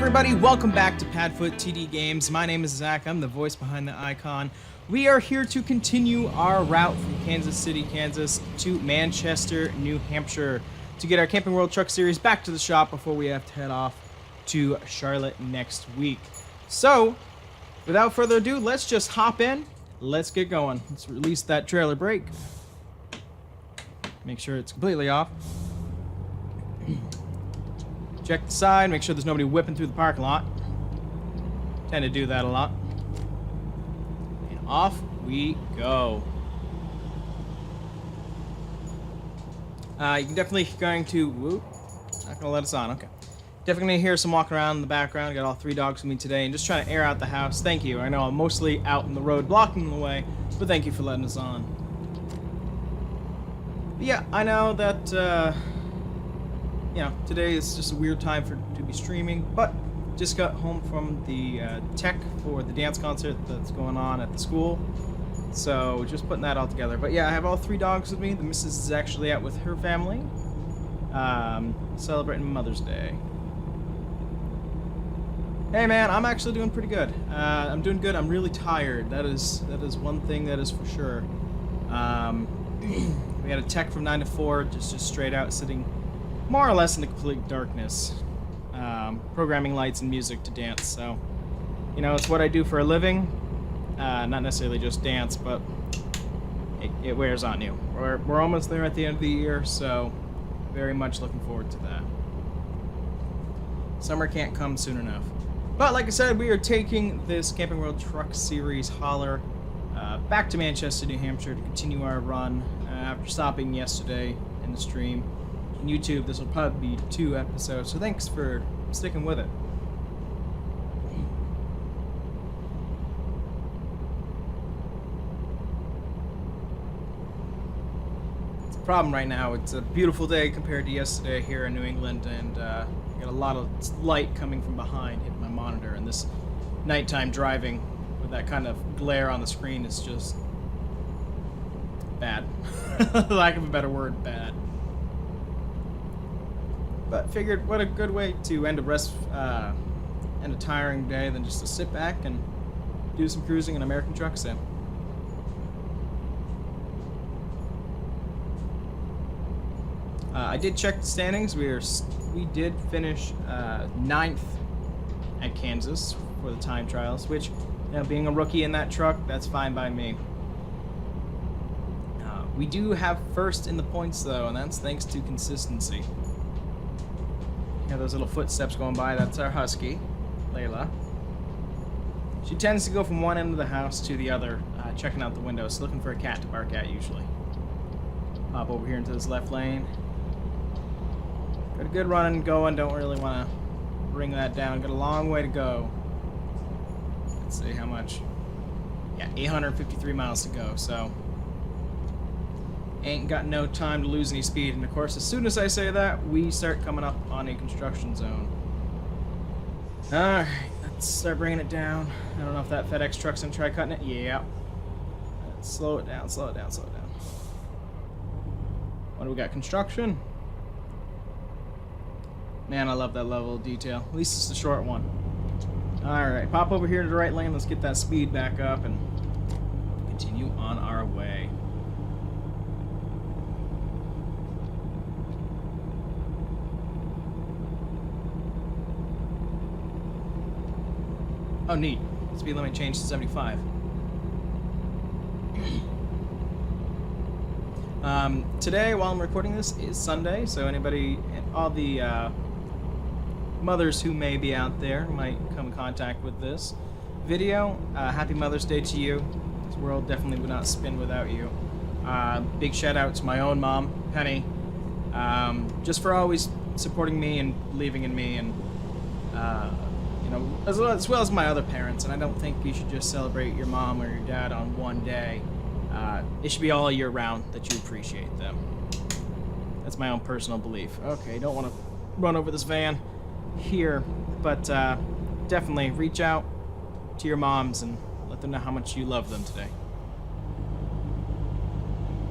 everybody, welcome back to PadfootTD Games. My name is Zach, I'm the voice behind the icon. We are here to continue our route from Kansas City, Kansas to Manchester, New Hampshire to get our Camping World Truck Series back to the shop before we have to head off to Charlotte next week. So, without further ado, let's just hop in, let's get going. Let's release that trailer brake. Make sure it's completely off. Check the side, make sure there's nobody whipping through the parking lot. Tend to do that a lot. And off we go. You can definitely going to, whoop, not gonna let us on, okay. Definitely gonna hear some walking around in the background. Got all 3 dogs with me today and just trying to air out the house. Thank you. I know I'm mostly out in the road blocking the way, but thank you for letting us on. But yeah, I know that, you know, today is just a weird time to be streaming, but just got home from the tech for the dance concert that's going on at the school, so just putting that all together. But yeah, I have all 3 dogs with me. The missus is actually out with her family, celebrating Mother's Day. Hey man, I'm actually doing pretty good. I'm doing good. I'm really tired. That is one thing that is for sure. We had a tech from 9 to 4, just straight out sitting more or less in the complete darkness, programming lights and music to dance. So, you know, it's what I do for a living. Not necessarily just dance, but it wears on you. We're almost there at the end of the year, so very much looking forward to that. Summer can't come soon enough. But like I said, we are taking this Camping World Truck Series hauler back to Manchester, New Hampshire to continue our run after stopping yesterday in the stream. On YouTube, this will probably be 2 episodes, so thanks for sticking with it. It's a problem right now. It's a beautiful day compared to yesterday here in New England, and I got a lot of light coming from behind hitting my monitor, and this nighttime driving with that kind of glare on the screen is just bad. Lack of a better word, bad. But figured what a good way to end a tiring day than just to sit back and do some cruising in American Truck Sim. I did check the standings. We did finish 9th at Kansas for the time trials, which, you know, being a rookie in that truck, that's fine by me. We do have 1st in the points though, and that's thanks to consistency. Yeah, those little footsteps going by, that's our husky, Layla. She tends to go from one end of the house to the other, checking out the windows, looking for a cat to bark at usually. Pop over here into this left lane. Got a good running going, don't really want to bring that down. Got a long way to go. Let's see how much. Yeah, 853 miles to go, so ain't got no time to lose any speed. And of course, as soon as I say that, we start coming up on a construction zone. Alright, let's start bringing it down. I don't know if that FedEx truck's gonna try cutting it. Yeah. Let's slow it down, slow it down, slow it down. What do we got? Construction? Man, I love that level of detail. At least it's the short one. Alright, pop over here to the right lane. Let's get that speed back up and continue on our way. Oh, neat. Speed limit changed to 75. Today, while I'm recording this, is Sunday, so anybody, all the mothers who may be out there might come in contact with this video. Happy Mother's Day to you. This world definitely would not spin without you. Big shout out to my own mom, Penny, just for always supporting me and believing in me, and you know, as well as my other parents. And I don't think you should just celebrate your mom or your dad on one day. It should be all year round that you appreciate them. That's my own personal belief. Okay, don't want to run over this van here, but definitely reach out to your moms and let them know how much you love them today.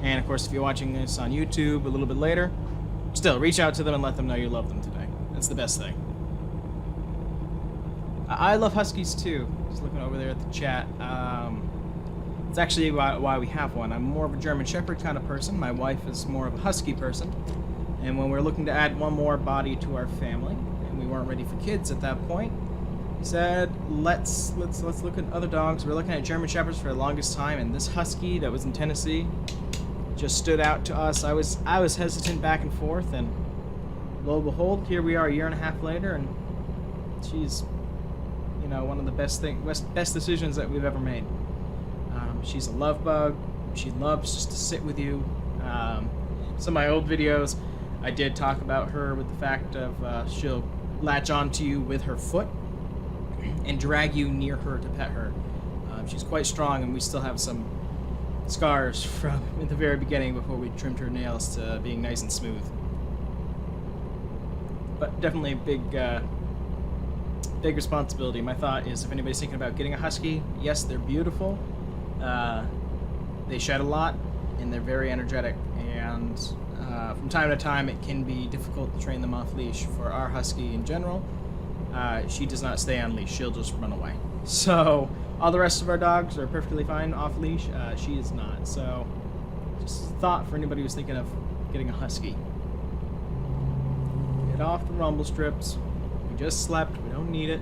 And of course, if you're watching this on YouTube a little bit later, still reach out to them and let them know you love them today. That's the best thing. I love Huskies too. Just looking over there at the chat. It's actually why we have one. I'm more of a German Shepherd kind of person. My wife is more of a Husky person. And when we're looking to add one more body to our family, and we weren't ready for kids at that point, we said let's look at other dogs. We're looking at German Shepherds for the longest time, and this Husky that was in Tennessee just stood out to us. I was hesitant back and forth, and lo and behold, here we are a year and a half later, and she's, you know, one of the best decisions that we've ever made. She's a love bug. She loves just to sit with you. Some of my old videos, I did talk about her with the fact of she'll latch onto you with her foot and drag you near her to pet her. She's quite strong, and we still have some scars from at the very beginning before we trimmed her nails to being nice and smooth. But definitely a big responsibility. My thought is, if anybody's thinking about getting a Husky, yes, they're beautiful. They shed a lot, and they're very energetic, and from time to time it can be difficult to train them off leash. For our Husky in general, she does not stay on leash. She'll just run away. So all the rest of our dogs are perfectly fine off leash. She is not. So just a thought for anybody who's thinking of getting a Husky. Get off the rumble strips. We just slept. We don't need it.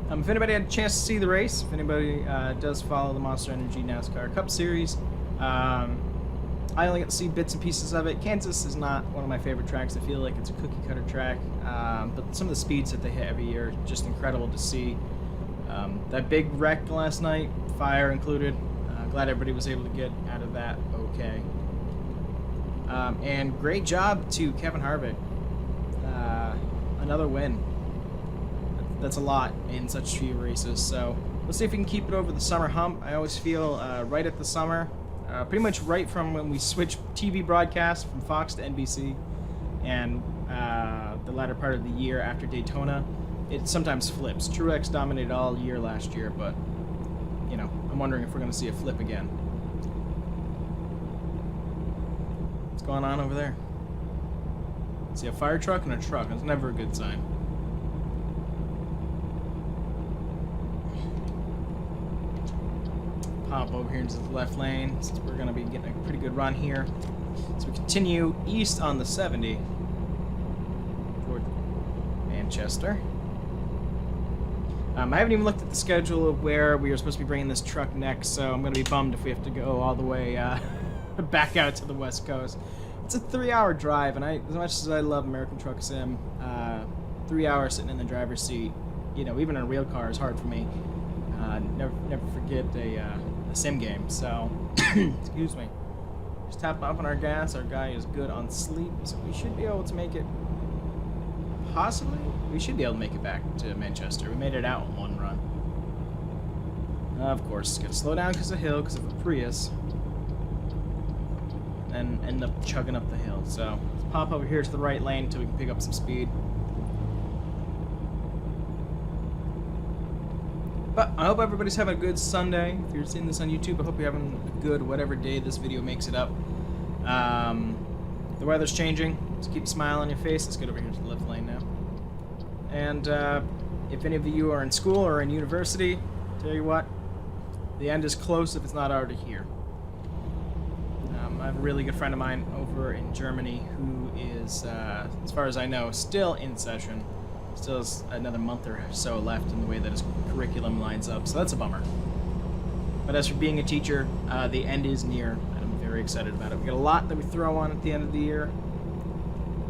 If anybody had a chance to see the race, if anybody does follow the Monster Energy NASCAR Cup Series, I only get to see bits and pieces of it. Kansas is not one of my favorite tracks. I feel like it's a cookie-cutter track, but some of the speeds that they hit every year are just incredible to see. That big wreck last night, fire included, glad everybody was able to get out of that okay. And great job to Kevin Harvick. Another win. That's a lot in such few races, so let's see if we can keep it over the summer hump. I always feel right at the summer, pretty much right from when we switched TV broadcasts from Fox to NBC, and the latter part of the year after Daytona, it sometimes flips. Truex dominated all year last year, but, you know, I'm wondering if we're going to see a flip again. What's going on over there? See a fire truck and a truck. That's never a good sign. Pop over here into the left lane, since we're going to be getting a pretty good run here. So we continue east on the 70 toward Manchester. I haven't even looked at the schedule of where we are supposed to be bringing this truck next, so I'm going to be bummed if we have to go all the way back out to the West Coast. It's a 3-hour drive, and as much as I love American Truck Sim, 3 hours sitting in the driver's seat, you know, even in a real car is hard for me. Never forget a sim game, so excuse me. Just tap off on our gas. Our guy is good on sleep, so we should be able to make it. Possibly, we should be able to make it back to Manchester. We made it out in one run. Of course, gotta slow down because of the hill, because of the Prius, and end up chugging up the hill. So let's pop over here to the right lane until we can pick up some speed. But I hope everybody's having a good Sunday. If you're seeing this on YouTube, I hope you're having a good whatever day this video makes it up. The weather's changing, so keep a smile on your face. Let's get over here to the left lane now. And if any of you are in school or in university, tell you what, the end is close if it's not already here. I have a really good friend of mine over in Germany who is, as far as I know, still in session. Still has another month or so left in the way that his curriculum lines up, so that's a bummer. But as for being a teacher, the end is near, and I'm very excited about it. We got a lot that we throw on at the end of the year,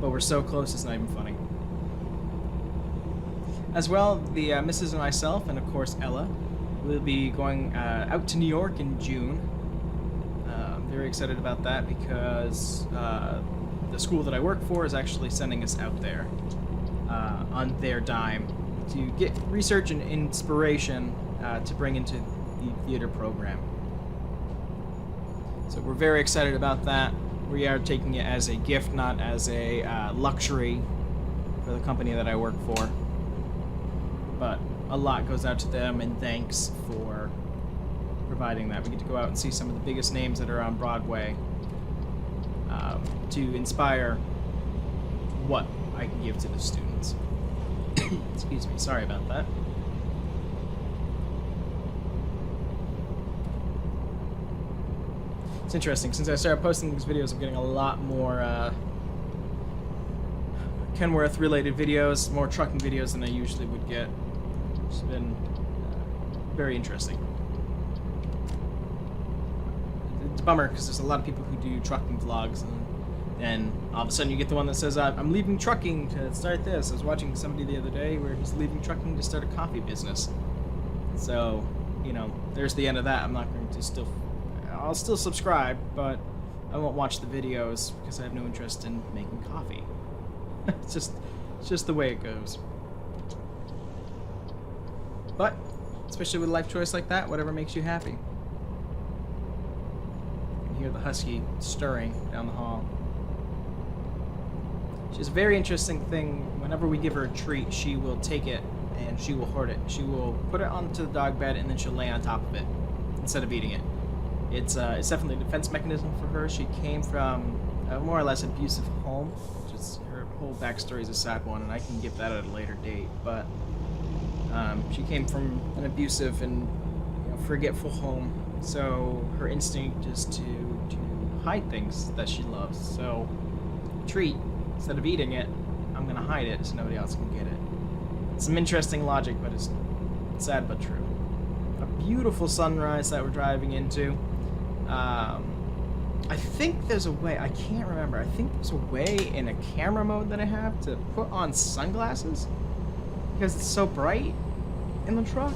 but we're so close it's not even funny. As well, the Mrs. and myself, and of course Ella, will be going out to New York in June. I'm very excited about that because the school that I work for is actually sending us out there. On their dime to get research and inspiration to bring into the theater program. So we're very excited about that. We are taking it as a gift, not as a luxury for the company that I work for. But a lot goes out to them, and thanks for providing that. We get to go out and see some of the biggest names that are on Broadway to inspire what I can give to the students. Excuse me, sorry about that. It's interesting, since I started posting these videos, I'm getting a lot more Kenworth related videos, more trucking videos than I usually would get. It's been very interesting. It's a bummer because there's a lot of people who do trucking vlogs, and then all of a sudden you get the one that says, I'm leaving trucking to start this. I was watching somebody the other day where he's leaving trucking to start a coffee business. So, you know, there's the end of that. I'm not going to I'll still subscribe, but I won't watch the videos because I have no interest in making coffee. It's just the way it goes. But, especially with a life choice like that, whatever makes you happy. You can hear the husky stirring down the hall. She's a very interesting thing. Whenever we give her a treat, she will take it and she will hoard it. She will put it onto the dog bed and then she'll lay on top of it instead of eating it. It's definitely a defense mechanism for her. She came from a more or less abusive home. Just her whole backstory is a sad one, and I can give that at a later date. But she came from an abusive and forgetful home, so her instinct is to hide things that she loves. So, treat, instead of eating it, I'm gonna hide it so nobody else can get it. It's some interesting logic, but it's sad but true. A beautiful sunrise that we're driving into. I think there's a way, I can't remember, I think there's a way in a camera mode that I have to put on sunglasses because it's so bright in the truck.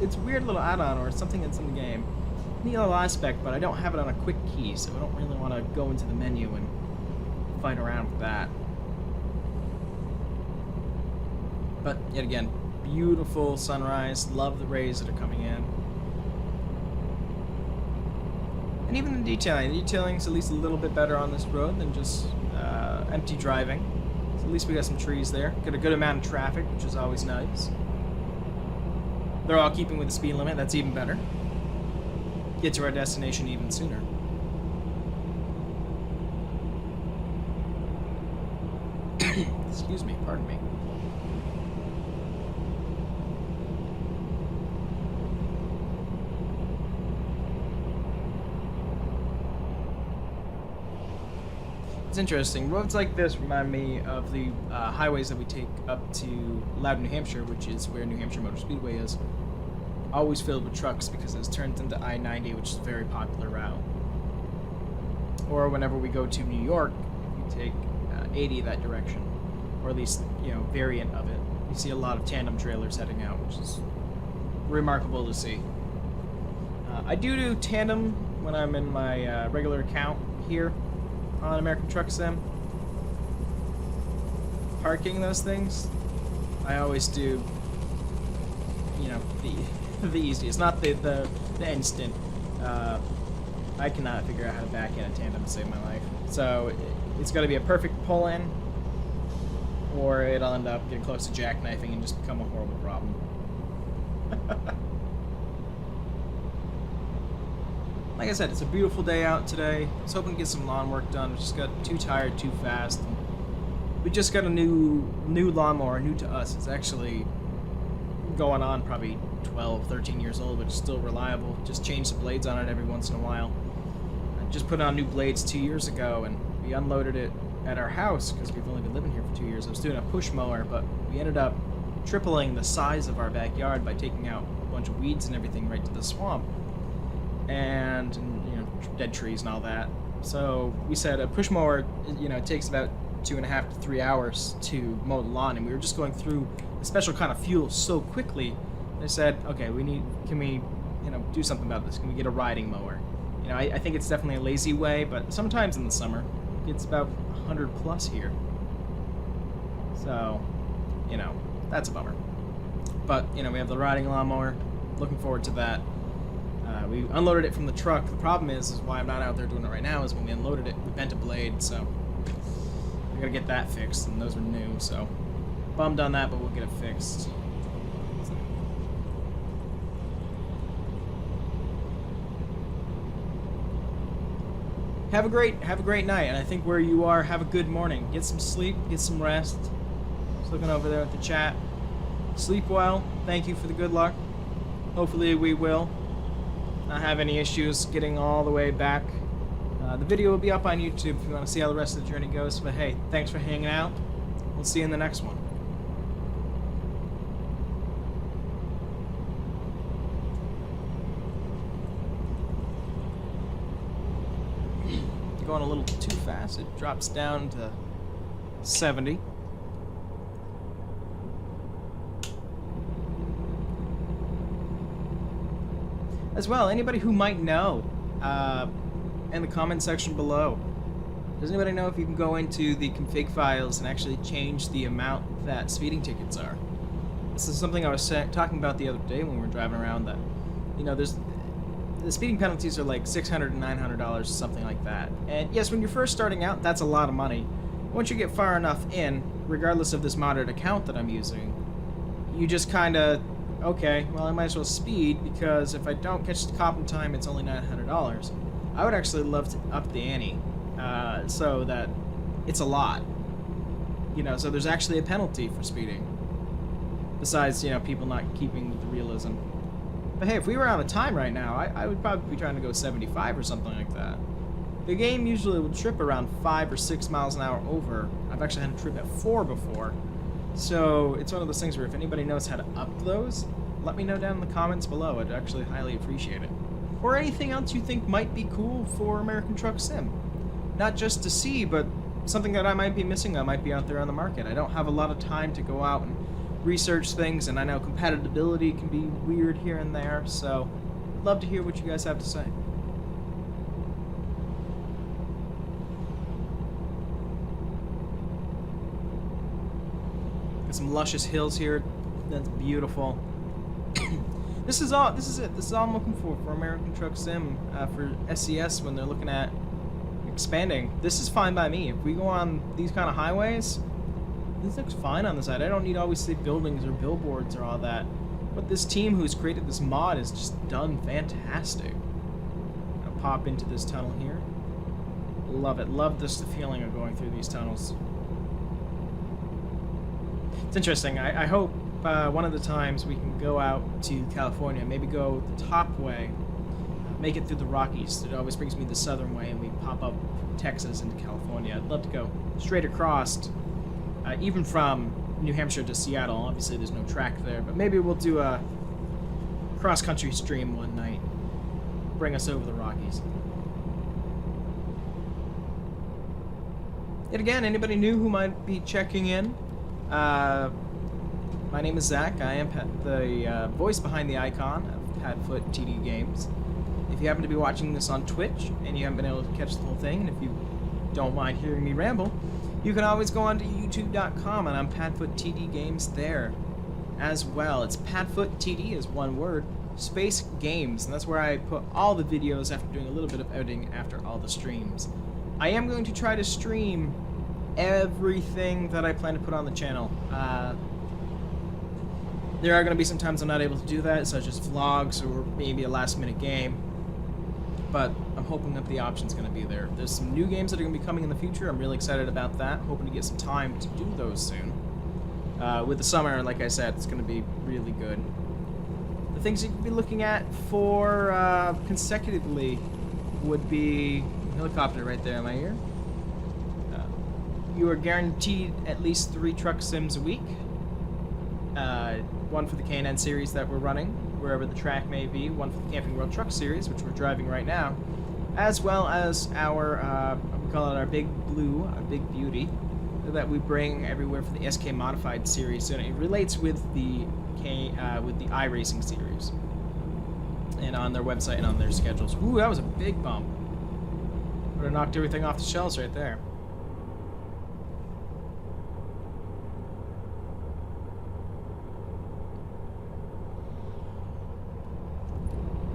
It's a weird little add-on or something that's in the game. Neat little aspect, but I don't have it on a quick key, so I don't really want to go into the menu and fight around with that. But yet again, beautiful sunrise, love the rays that are coming in. And even the detailing's at least a little bit better on this road than just empty driving. So at least we got some trees there. Got a good amount of traffic, which is always nice. They're all keeping with the speed limit, that's even better. Get to our destination even sooner. Excuse me, pardon me. It's interesting. Roads like this remind me of the highways that we take up to Loudon, New Hampshire, which is where New Hampshire Motor Speedway is. Always filled with trucks because it's turned into I-90, which is a very popular route. Or whenever we go to New York, we take 80 that direction, or at least, variant of it. You see a lot of tandem trailers heading out, which is remarkable to see. I do tandem when I'm in my regular account here on American Truck Sim. Parking those things, I always do, the easiest, not the instant. I cannot figure out how to back in a tandem to save my life. So it's got to be a perfect pull-in, or it'll end up getting close to jackknifing and just become a horrible problem. Like I said, it's a beautiful day out today. I was hoping to get some lawn work done. We just got too tired too fast. And we just got a new lawnmower, new to us. It's actually going on probably 12, 13 years old, but it's still reliable. Just change the blades on it every once in a while. I just put on new blades 2 years ago, and we unloaded it at our house because we've only been living here for 2 years. I was doing a push mower, but we ended up tripling the size of our backyard by taking out a bunch of weeds and everything right to the swamp. And dead trees and all that. So we said a push mower, it takes about 2.5 to 3 hours to mow the lawn, and we were just going through a special kind of fuel so quickly. I said, okay, can we do something about this? Can we get a riding mower? I think it's definitely a lazy way, but sometimes in the summer it's about 100 plus here. So, that's a bummer. But we have the riding lawnmower. Looking forward to that. We unloaded it from the truck. The problem is why I'm not out there doing it right now is when we unloaded it, we bent a blade, so we gotta get that fixed, and those are new, so bummed on that, but we'll get it fixed. have a great night, and I think where you are, have a good morning. Get some sleep, get some rest. Just looking over there at the chat. Sleep well. Thank you for the good luck. Hopefully we will not have any issues getting all the way back. The video will be up on YouTube if you want to see how the rest of the journey goes. But hey, thanks for hanging out. We'll see you in the next one. You're going a little too fast. It drops down to 70. As well, anybody who might know, in the comment section below, does anybody know if you can go into the config files and actually change the amount that speeding tickets are? This is something I was talking about the other day when we were driving around, that, you know, the speeding penalties are like $600 and $900 or something like that. And yes, when you're first starting out, that's a lot of money. Once you get far enough in, regardless of this modded account that I'm using, you just kind of, okay, well, I might as well speed, because if I don't catch the cop in time, it's only $900. I would actually love to up the ante, so that it's a lot. You know, so there's actually a penalty for speeding. Besides, you know, people not keeping with the realism. But hey, if we were out of time right now, I would probably be trying to go 75 or something like that. The game usually will trip around 5 or 6 miles an hour over. I've actually had a trip at 4 before. So it's one of those things where if anybody knows how to up those, let me know down in the comments below. I'd actually highly appreciate it. Or anything else you think might be cool for American Truck Sim. Not just to see, but something that I might be missing that might be out there on the market. I don't have a lot of time to go out and research things, and I know compatibility can be weird here and there, so I'd love to hear what you guys have to say. Got some luscious hills here. That's beautiful. This is it. This is all I'm looking for American Truck Sim, for SCS when they're looking at expanding. This is fine by me. If we go on these kind of highways, this looks fine on the side. I don't need to always see buildings or billboards or all that. But this team who's created this mod has just done fantastic. I'll pop into this tunnel here. Love it. Love the feeling of going through these tunnels. It's interesting. I hope one of the times we can go out to California, maybe go the top way, make it through the Rockies. It always brings me the southern way, and we pop up from Texas into California. I'd love to go straight across, even from New Hampshire to Seattle. Obviously there's no track there, but maybe we'll do a cross-country stream one night, bring us over the Rockies. Yet again, anybody new who might be checking in, my name is Zach. I am the voice behind the icon of PadfootTD Games. If you happen to be watching this on Twitch and you haven't been able to catch the whole thing, and if you don't mind hearing me ramble, you can always go on to youtube.com, and I'm PadfootTD Games there as well. It's PadfootTD is one word, space games, and that's where I put all the videos after doing a little bit of editing after all the streams. I am going to try to stream everything that I plan to put on the channel. There are going to be some times I'm not able to do that, such as vlogs or maybe a last-minute game. But I'm hoping that the option's going to be there. There's some new games that are going to be coming in the future. I'm really excited about that. Hoping to get some time to do those soon. With the summer, like I said, it's going to be really good. The things you could be looking at for consecutively would be helicopter right there in my ear. You are guaranteed at least 3 truck sims a week. One for the K&N series that we're running, wherever the track may be, one for the Camping World Truck series, which we're driving right now, as well as our, we call it our Big Blue, our Big Beauty, that we bring everywhere for the SK Modified series, and it relates with the iRacing series, and on their website and on their schedules. Ooh, that was a big bump. Would have knocked everything off the shelves right there.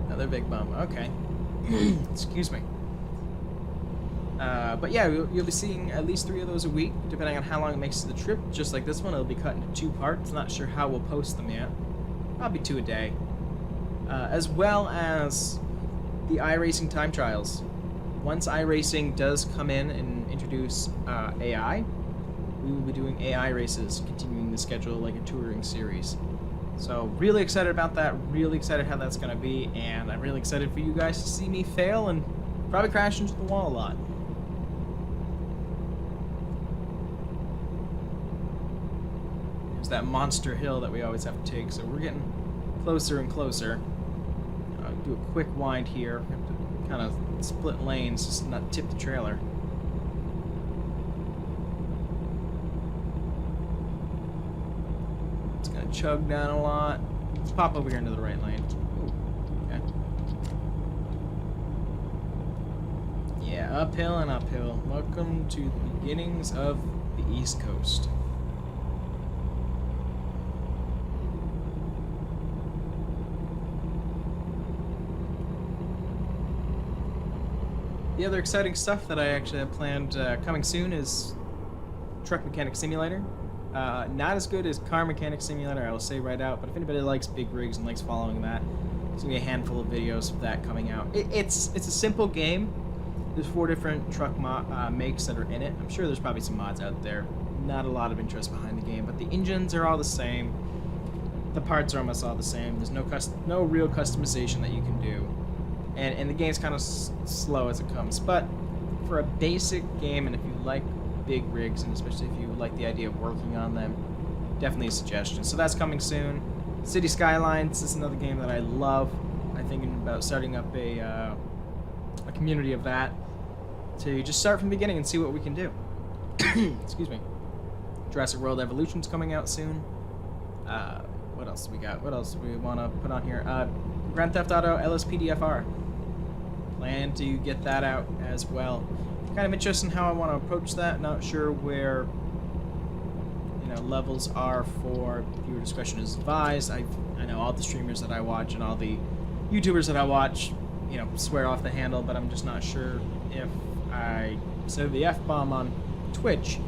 Another big bump. Okay. Excuse me. But yeah, you'll be seeing at least 3 of those a week, depending on how long it makes to the trip. Just like this one, it'll be cut into 2 parts. Not sure how we'll post them yet. Probably 2 a day. As well as the iRacing time trials. once iRacing does come in and introduce AI, we will be doing AI races, continuing the schedule like a touring series. So really excited about that, really excited how that's going to be, and I'm really excited for you guys to see me fail and probably crash into the wall a lot. There's that monster hill that we always have to take, so we're getting closer and closer. Do a quick wind here, have to kind of split lanes just to not tip the trailer. It's gonna chug down a lot. Let's pop over here into the right lane. Ooh, okay. Yeah, uphill and uphill. Welcome to the beginnings of the East Coast. The other exciting stuff that I actually have planned coming soon is Truck Mechanic Simulator. Not as good as Car Mechanic Simulator, I will say right out, but if anybody likes big rigs and likes following that, there's going to be a handful of videos of that coming out. It's a simple game. There's 4 different truck makes that are in it. I'm sure there's probably some mods out there. Not a lot of interest behind the game, but the engines are all the same. The parts are almost all the same. There's no real customization that you can do. And the game's kind of slow as it comes, but for a basic game, and if you like big rigs, and especially if you like the idea of working on them, definitely a suggestion. So that's coming soon. City Skylines is another game that I love. I'm thinking about starting up a community of that to just start from the beginning and see what we can do. Excuse me. Jurassic World Evolution's coming out soon. What else we got? What else do we want to put on here? Grand Theft Auto LSPDFR. Plan to get that out as well. Kind of interested in how I want to approach that. Not sure where, you know, levels are for viewer discretion is advised. I know all the streamers that I watch and all the YouTubers that I watch, you know, swear off the handle, but I'm just not sure if I say the F-bomb on Twitch,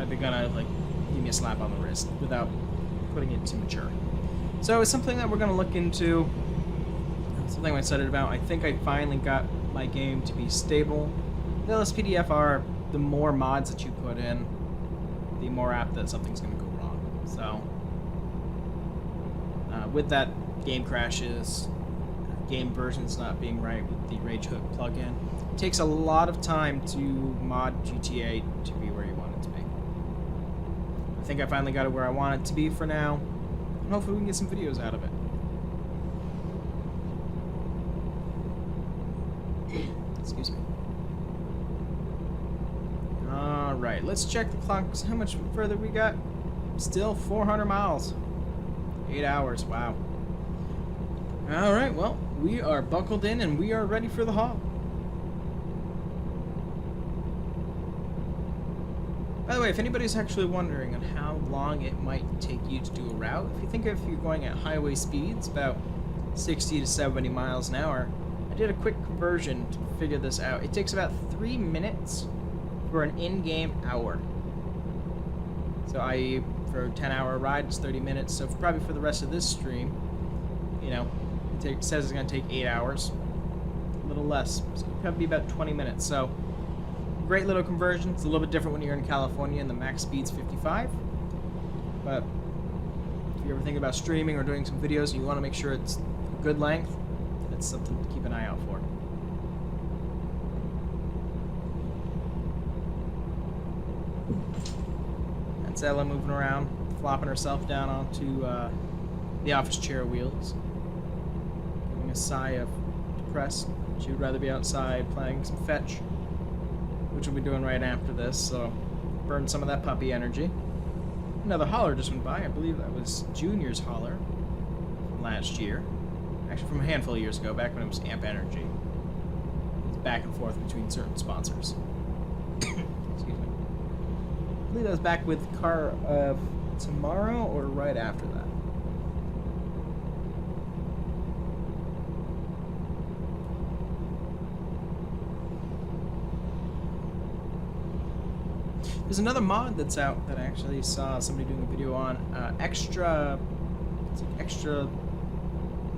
are they gonna like give me a slap on the wrist without putting it too mature. So it's something that we're gonna look into. Something I'm excited about. I think I finally got my game to be stable. The LSPDFR, the more mods that you put in, the more apt that something's going to go wrong. So, with that, game crashes, game versions not being right with the Rage Hook plugin, it takes a lot of time to mod GTA to be where you want it to be. I think I finally got it where I want it to be for now, and hopefully we can get some videos out of it. Excuse me. Alright, let's check the clock. How much further we got? Still 400 miles. 8 hours, wow. Alright, well, we are buckled in and we are ready for the haul. By the way, if anybody's actually wondering on how long it might take you to do a route, if you think if you're going at highway speeds, about 60 to 70 miles an hour, I did a quick conversion to figure this out. It takes about 3 minutes for an in-game hour. So i.e. for a 10-hour ride, it's 30 minutes. So probably for the rest of this stream, you know, it says it's going to take 8 hours. A little less. So it'll probably be about 20 minutes. So great little conversion. It's a little bit different when you're in California and the max speed's 55. But if you ever think about streaming or doing some videos and you want to make sure it's a good length, that's something to keep an eye out for. That's Ella moving around, flopping herself down onto the office chair wheels. Giving a sigh of depressed. She would rather be outside playing some fetch, which we'll be doing right after this, so burn some of that puppy energy. Another hauler just went by. I believe that was Junior's hauler from last year. Actually, from a handful of years ago, back when it was Amp Energy. It's back and forth between certain sponsors. Excuse me. I believe that was back with Car of Tomorrow or right after that. There's another mod that's out that I actually saw somebody doing a video on. Extra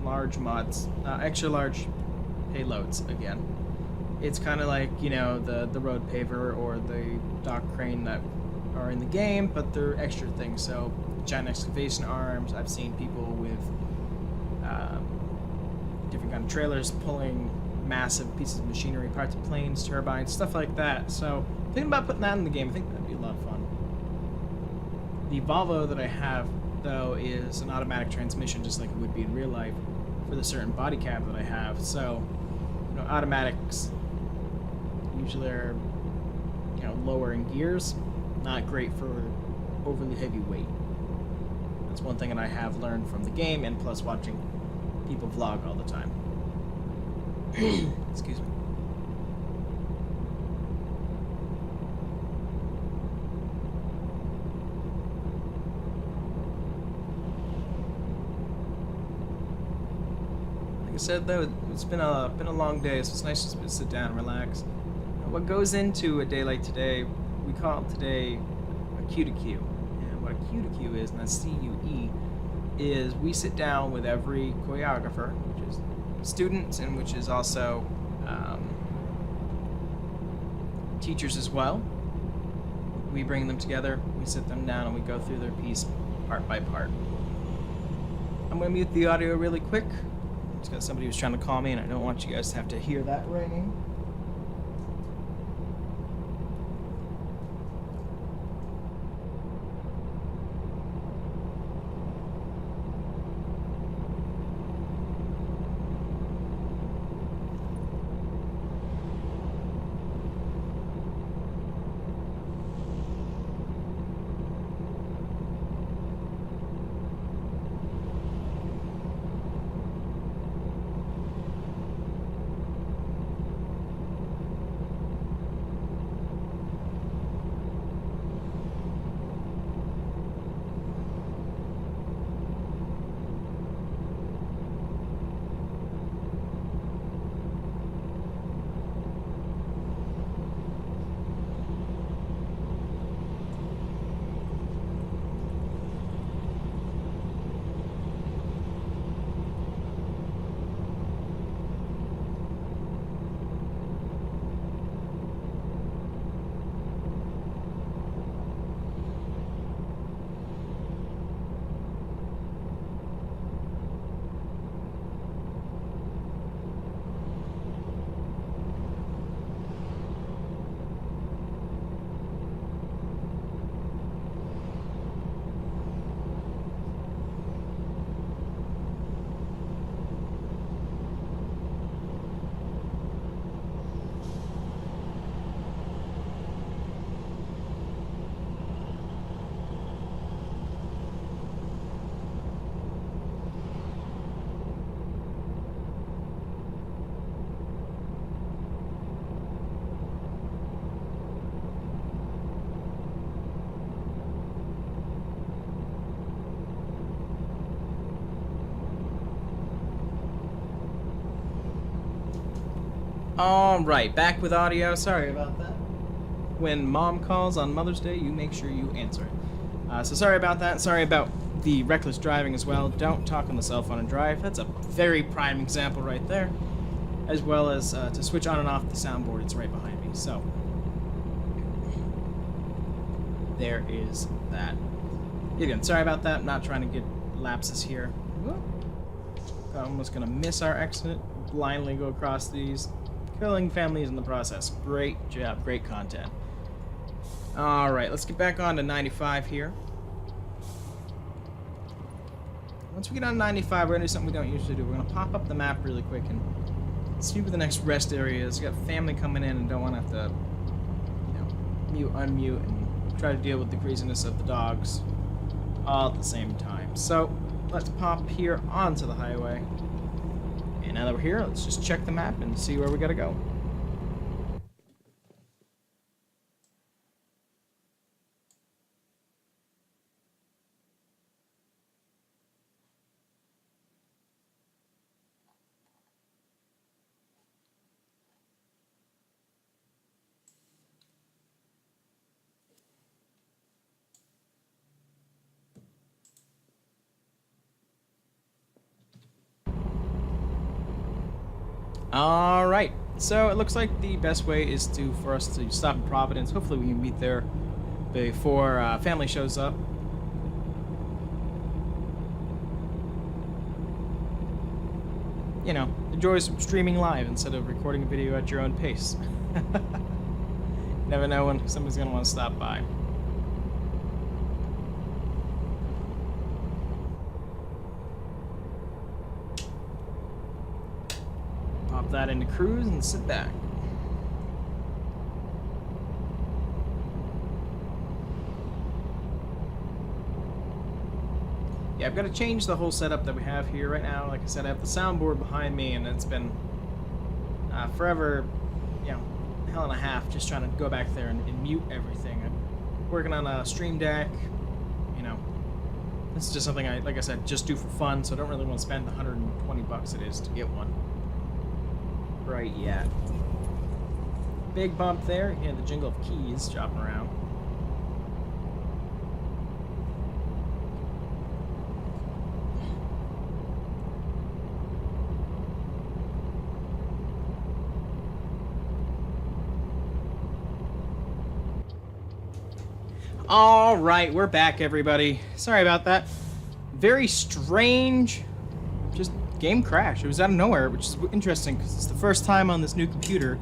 large mods, extra large payloads again. It's kind of like, you know, the road paver or the dock crane that are in the game, but they're extra things. So giant excavation arms. I've seen people with different kind of trailers pulling massive pieces of machinery, parts of planes, turbines, stuff like that. So thinking about putting that in the game, I think that'd be a lot of fun. The Volvo that I have, though, is an automatic transmission, just like it would be in real life, for the certain body cab that I have. So, you know, automatics usually are, you know, lower in gears, not great for overly heavy weight. That's one thing that I have learned from the game, and plus watching people vlog all the time. Excuse me. Like I said, though, it's been a long day, so it's nice just to sit down and relax. What goes into a day like today, we call today a Q to Q. And what a Q to Q is, and that's CUE, is we sit down with every choreographer, which is students and which is also teachers as well. We bring them together, we sit them down, and we go through their piece part by part. I'm going to mute the audio really quick. Just got somebody who's trying to call me, and I don't want you guys to have to hear that ringing. Alright, back with audio. Sorry about that. When mom calls on Mother's Day, you make sure you answer it. So sorry about that. Sorry about the reckless driving as well. Don't talk on the cell phone and drive. That's a very prime example right there. As well as to switch on and off the soundboard. It's right behind me. So there is that. Again, sorry about that. Not trying to get lapses here. Whoop. I'm almost going to miss our exit. Blindly go across these. Killing families in the process. Great job. Great content. Alright, let's get back on to 95 here. Once we get on 95, we're going to do something we don't usually do. We're going to pop up the map really quick and see where the next rest area is. We got family coming in and don't want to have to, you know, mute, unmute, and try to deal with the craziness of the dogs all at the same time. So, let's pop here onto the highway. And now that we're here, let's just check the map and see where we gotta go. Alright, So it looks like the best way is for us to stop in Providence. Hopefully we can meet there before family shows up. You know, the joys of streaming live instead of recording a video at your own pace. Never know when somebody's gonna want to stop by. Pop that into cruise and sit back. Yeah, I've got to change the whole setup that we have here right now. Like I said, I have the soundboard behind me, and it's been forever, you know, hell and a half just trying to go back there and mute everything. I'm working on a Stream Deck. You know, this is just something I, like I said, just do for fun, so I don't really want to spend the $120 it is to get one right yet. Big bump there. You hear the jingle of keys chopping around. All right, we're back, everybody. Sorry about that. Very strange, just game crash. It was out of nowhere, which is interesting because it's the first time on this new computer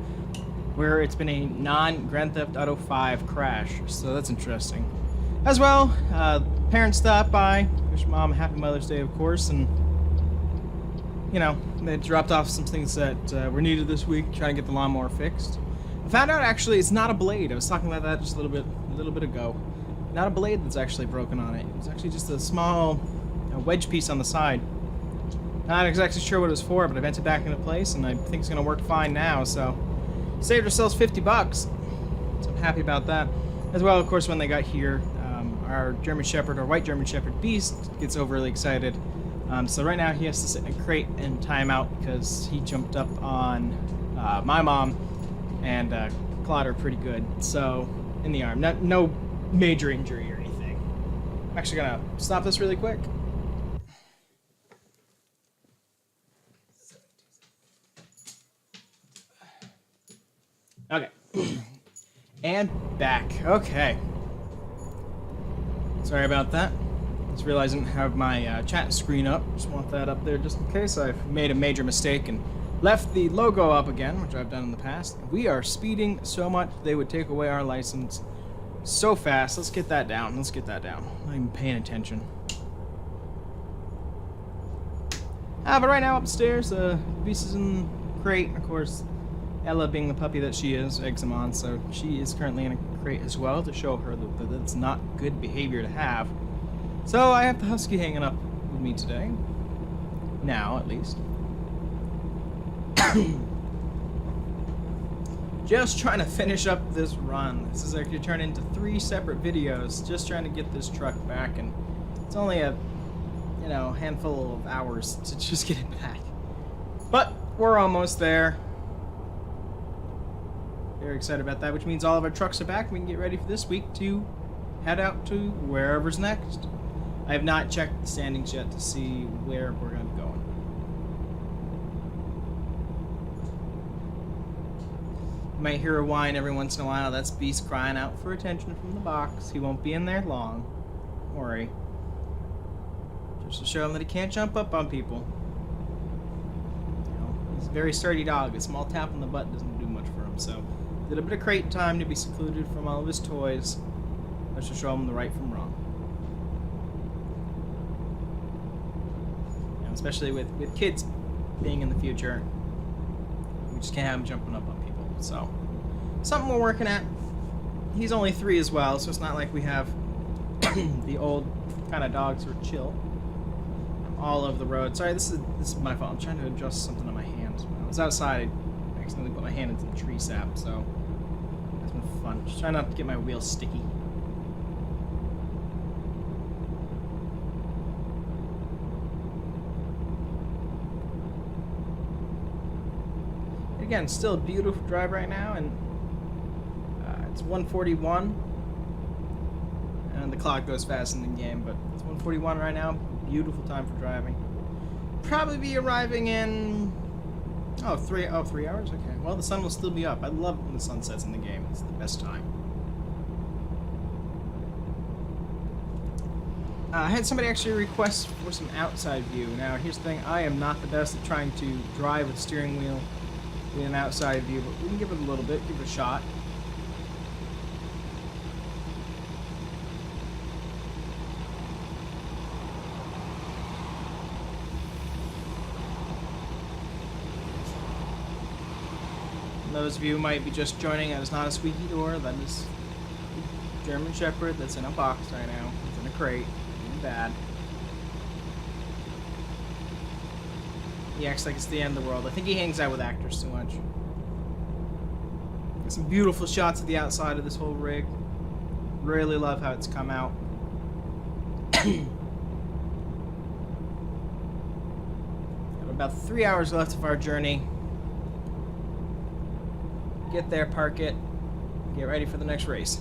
where it's been a non-Grand Theft Auto 5 crash. So that's interesting. As well, parents stopped by. Wish Mom a happy Mother's Day, of course, and you know, they dropped off some things that were needed this week, trying to get the lawnmower fixed. I found out actually it's not a blade. I was talking about that just a little bit ago. Not a blade that's actually broken on it. It was actually just a small wedge piece on the side. Not exactly sure what it was for, but I bent it back into place, and I think it's going to work fine now. So, saved ourselves $50. So I'm happy about that. As well, of course, when they got here, our German Shepherd, our white German Shepherd Beast, gets overly excited. So right now he has to sit in a crate and tie him out because he jumped up on my mom and clawed her pretty good. So in the arm, no major injury or anything. I'm actually gonna stop this really quick. Okay. And back. Okay. Sorry about that. Just realized I didn't have my chat screen up. Just want that up there just in case I've made a major mistake and left the logo up again, which I've done in the past. We are speeding so much they would take away our license so fast. Let's get that down. Let's get that down. I'm not even paying attention. But right now upstairs, Beast is in the crate. Of course, Ella, being the puppy that she is, eggs him on, so she is currently in a crate as well to show her that it's not good behavior to have. So I have the husky hanging up with me today. Now, at least. Just trying to finish up this run. This is actually turned into 3 separate videos, just trying to get this truck back, and it's only a, you know, handful of hours to just get it back. But we're almost there. Very excited about that, which means all of our trucks are back. We can get ready for this week to head out to wherever's next. I have not checked the standings yet to see where we're going to be going. You might hear a whine every once in a while. That's Beast crying out for attention from the box. He won't be in there long. Don't worry. Just to show him that he can't jump up on people. You know, he's a very sturdy dog. A small tap on the butt doesn't do much for him. So, did a bit of crate time to be secluded from all of his toys. Just to show him the right from wrong. You know, especially with kids being in the future, we just can't have him jumping up on people. So, something we're working at. He's only 3 as well, so it's not like we have the old kind of dogs who are chill all over the road. Sorry, this is my fault. I'm trying to adjust something on my hand. When I was outside, I accidentally put my hand into the tree sap, so it's been fun. Just trying not to get my wheels sticky. Again, still a beautiful drive right now, and it's 1:41, and the clock goes fast in the game, but it's 1:41 right now. Beautiful time for driving. Probably be arriving in Oh, 3 hours? Okay. Well, the sun will still be up. I love when the sun sets in the game. It's the best time. I had somebody actually request for some outside view. Now, here's the thing. I am not the best at trying to drive with steering wheel with an outside view, but we can give it a little bit, give it a shot. Those of you who might be just joining, that is not a squeaky door. That is a German Shepherd that's in a box right now. It's in a crate. It's bad. He acts like it's the end of the world. I think he hangs out with actors too much. Got some beautiful shots of the outside of this whole rig. Really love how it's come out. Got about 3 hours left of our journey. Get there, park it, get ready for the next race.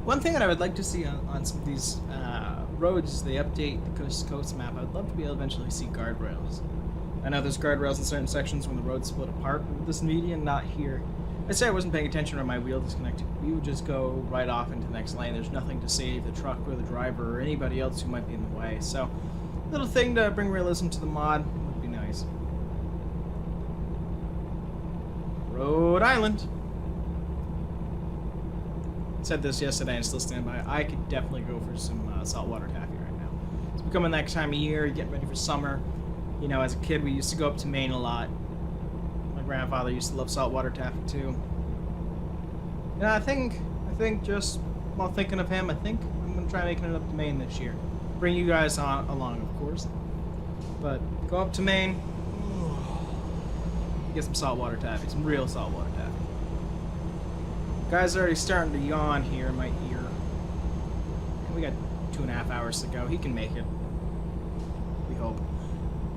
One thing that I would like to see on some of these roads is they update the coast map. I would love to be able to eventually see guardrails. I know there's guardrails in certain sections when the roads split apart, but with this median, not here. I'd say I wasn't paying attention when my wheel disconnected. We would just go right off into the next lane. There's nothing to save the truck or the driver or anybody else who might be in the way. So, a little thing to bring realism to the mod would be nice. Rhode Island. Said this yesterday and still stand by. I could definitely go for some saltwater taffy right now. It's becoming that time of year, getting ready for summer. You know, as a kid, we used to go up to Maine a lot. My grandfather used to love saltwater taffy too. And I think just while thinking of him, I think I'm gonna try making it up to Maine this year. Bring you guys along, of course. But go up to Maine, get some saltwater taffy, some real saltwater taffy. Guy's already starting to yawn here in my ear. We got 2.5 hours to go. He can make it. We hope.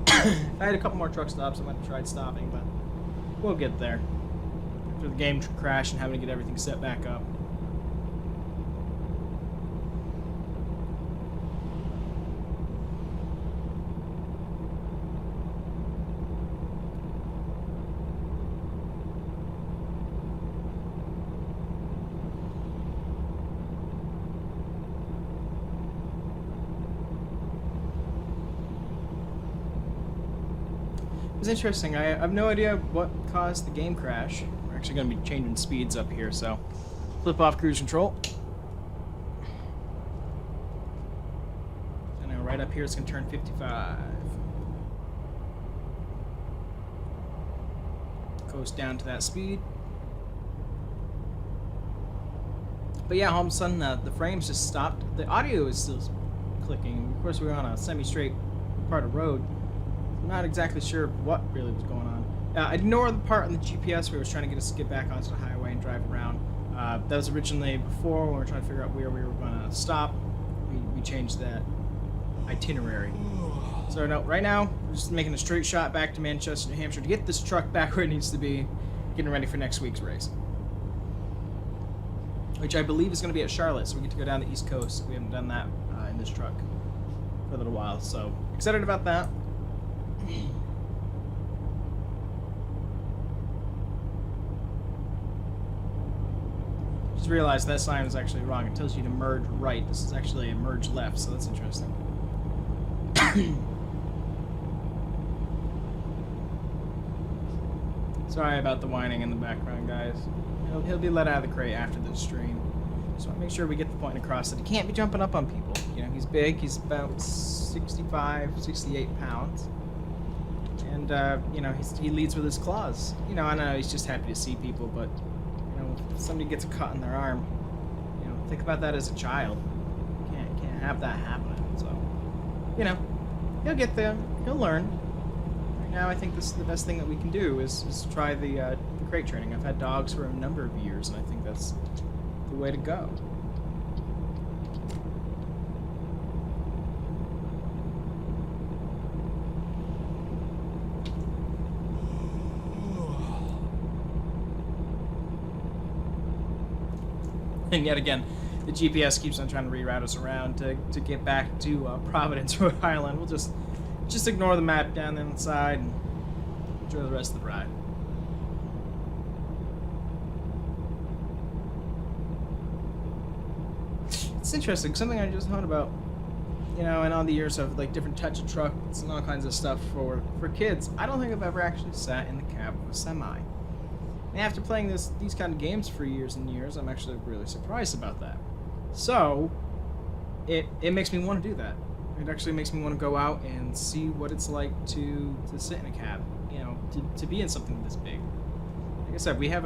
If I had a couple more truck stops, I might have tried stopping, but we'll get there. After the game crash and having to get everything set back up. It's interesting. I have no idea what caused the game crash. We're actually going to be changing speeds up here, so flip off cruise control. And now right up here it's going to turn 55. Coast down to that speed. But yeah, all of a sudden the frames just stopped. The audio is still clicking. Of course, we were on a semi-straight part of road. I'm not exactly sure what really was going on. I ignore the part on the GPS where it was trying to get us to get back onto the highway and drive around. That was originally before when we were trying to figure out where we were going to stop. We changed that itinerary. So no, right now, we're just making a straight shot back to Manchester, New Hampshire to get this truck back where it needs to be, getting ready for next week's race. Which I believe is going to be at Charlotte, so we get to go down the East Coast. We haven't done that in this truck for a little while, so excited about that. Just realized that sign was actually wrong. It tells you to merge right. This is actually a merge left, so that's interesting. Sorry about the whining in the background, guys. He'll be let out of the crate after the stream. Just want to make sure we get the point across that he can't be jumping up on people. You know, he's big. He's about 65, 68 pounds. And, you know, he leads with his claws. You know, I know he's just happy to see people, but, you know, if somebody gets a cut in their arm, you know, think about that as a child. Can't have that happening. So, you know, he'll get there. He'll learn. Right now, I think this is the best thing that we can do is try the crate training. I've had dogs for a number of years, and I think that's the way to go. And yet again, the GPS keeps on trying to reroute us around to get back to Providence, Rhode Island. We'll just ignore the map down the inside and enjoy the rest of the ride. It's interesting, something I just thought about, you know, in all the years of like different types of trucks and all kinds of stuff for kids. I don't think I've ever actually sat in the cab of a semi. And after playing these kind of games for years and years, I'm actually really surprised about that. So, it makes me want to do that. It actually makes me want to go out and see what it's like to sit in a cab, you know, to be in something this big. Like I said, we have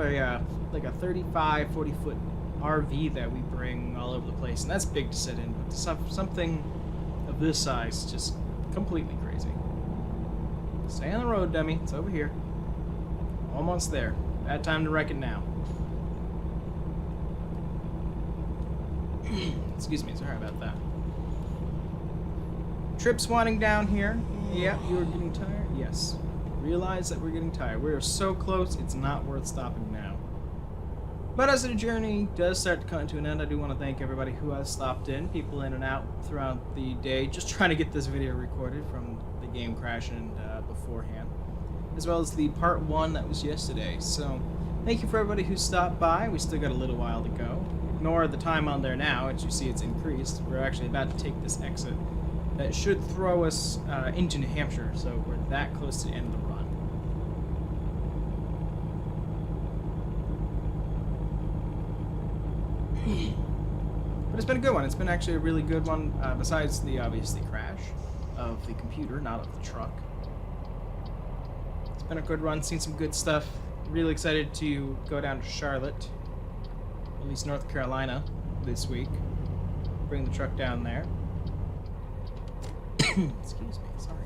like a 35, 40-foot RV that we bring all over the place, and that's big to sit in, but something of this size, just completely crazy. Stay on the road, dummy. It's over here. Almost there. Bad time to wreck it now. Excuse me, sorry about that. Trip's winding down here. Yep, you are getting tired? Yes. Realize that we're getting tired. We are so close, it's not worth stopping now. But as the journey does start to come to an end, I do want to thank everybody who has stopped in, people in and out throughout the day, just trying to get this video recorded from the game crashing beforehand, as well as the part 1 that was yesterday. So, thank you for everybody who stopped by. We still got a little while to go. Ignore the time on there now, as you see it's increased. We're actually about to take this exit that should throw us into New Hampshire, so we're that close to the end of the run. But it's been a good one. It's been actually a really good one, besides the obviously crash of the computer, not of the truck. It's been a good run, seen some good stuff. Really excited to go down to Charlotte, at least North Carolina, this week. Bring the truck down there. Excuse me, sorry.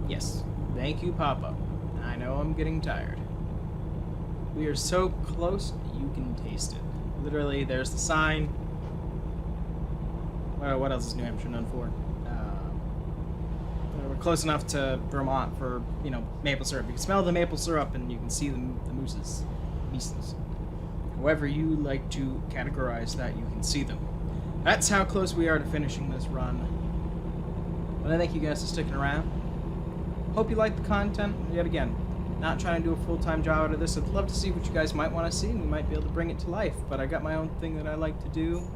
Yes, thank you, Papa. I know I'm getting tired. We are so close, you can taste it. Literally, there's the sign. Well, what else is New Hampshire known for? We're close enough to Vermont for, you know, maple syrup. You can smell the maple syrup and you can see the mooses. Mises. However you like to categorize that, you can see them. That's how close we are to finishing this run. But I thank you guys for sticking around. Hope you like the content. Yet again, not trying to do a full-time job out of this. I'd love to see what you guys might want to see, and we might be able to bring it to life. But I got my own thing that I like to do.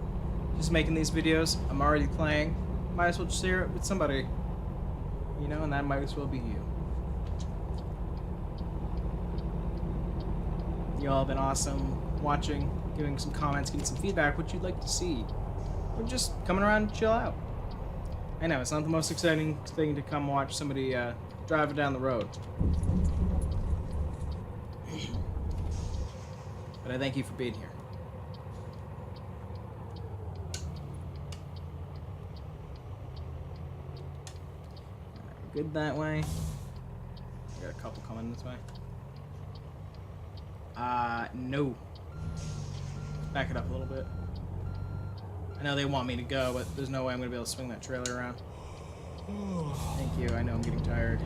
Just making these videos. I'm already playing. Might as well just share it with somebody. You know, and that might as well be you. Y'all have been awesome watching, giving some comments, getting some feedback, what you'd like to see. Or just coming around and chill out. I know, it's not the most exciting thing to come watch somebody driving down the road. But I thank you for being here. Good that way. Got a couple coming this way. No. Back it up a little bit. I know they want me to go, but there's no way I'm gonna be able to swing that trailer around. Thank you, I know I'm getting tired.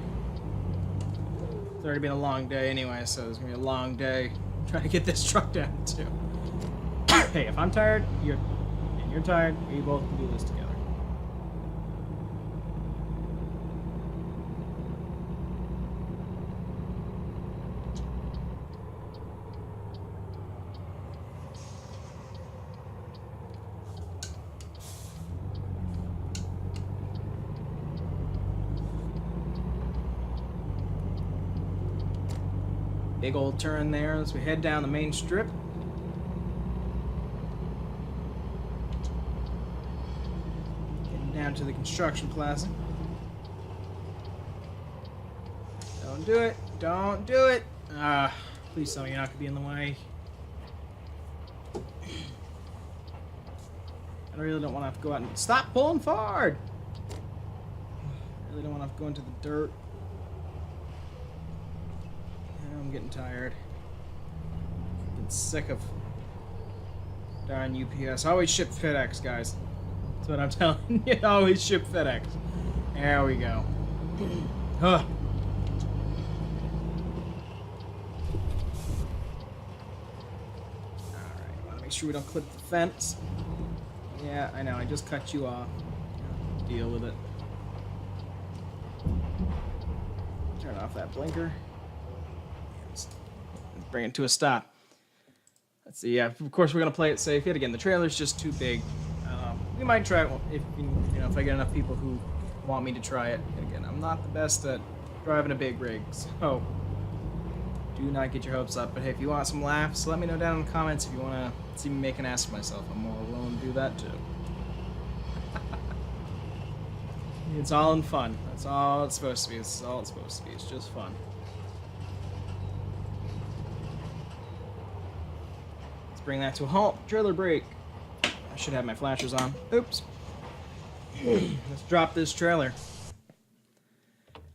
It's already been a long day anyway, so it's gonna be a long day trying to get this truck down too. Hey, if I'm tired, you're tired, we both can do this together. Big old turn there as we head down the main strip. Getting down to the construction plaza. Don't do it. Don't do it. Please tell me you're not going to be in the way. I really don't want to have to go out and... Stop pulling forward! I really don't want to have to go into the dirt. I'm getting tired. I'm getting sick of darn UPS. Always ship FedEx, guys. That's what I'm telling you. Always ship FedEx. There we go. Huh. Alright, want to make sure we don't clip the fence. Yeah, I know, I just cut you off. Deal with it. Turn off that blinker. Bring it to a stop. Let's see, yeah, of course we're going to play it safe. Yet again, the trailer's just too big. We might try it if, if I get enough people who want me to try it. And again, I'm not the best at driving a big rig, so do not get your hopes up. But hey, if you want some laughs, let me know down in the comments if you want to see me make an ass of myself. I'm more willing to do that too. It's all in fun. That's all it's supposed to be. It's all it's supposed to be. It's just fun. Let's bring that to a halt. Trailer brake. I should have my flashers on. Oops. Let's drop this trailer.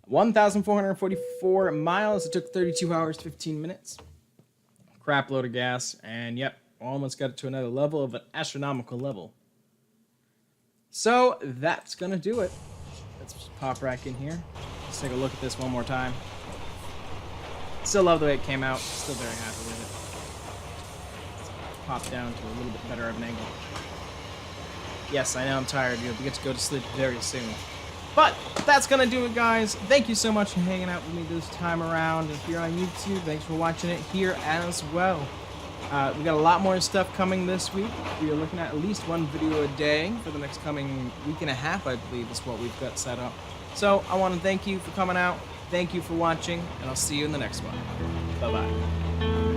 1,444 miles. It took 32 hours, 15 minutes. Crap load of gas. And yep, almost got it to another level of an astronomical level. So that's going to do it. Let's just pop back in here. Let's take a look at this one more time. Still love the way it came out. Still very happy with it. Let's pop down to a little bit better of an angle. Yes, I know I'm tired. You'll get to go to sleep very soon. But that's going to do it, guys. Thank you so much for hanging out with me this time around. If you're on YouTube, thanks for watching it here as well. We got a lot more stuff coming this week. We are looking at least one video a day for the next coming week and a half, I believe, is what we've got set up. So I want to thank you for coming out. Thank you for watching, and I'll see you in the next one. Bye-bye.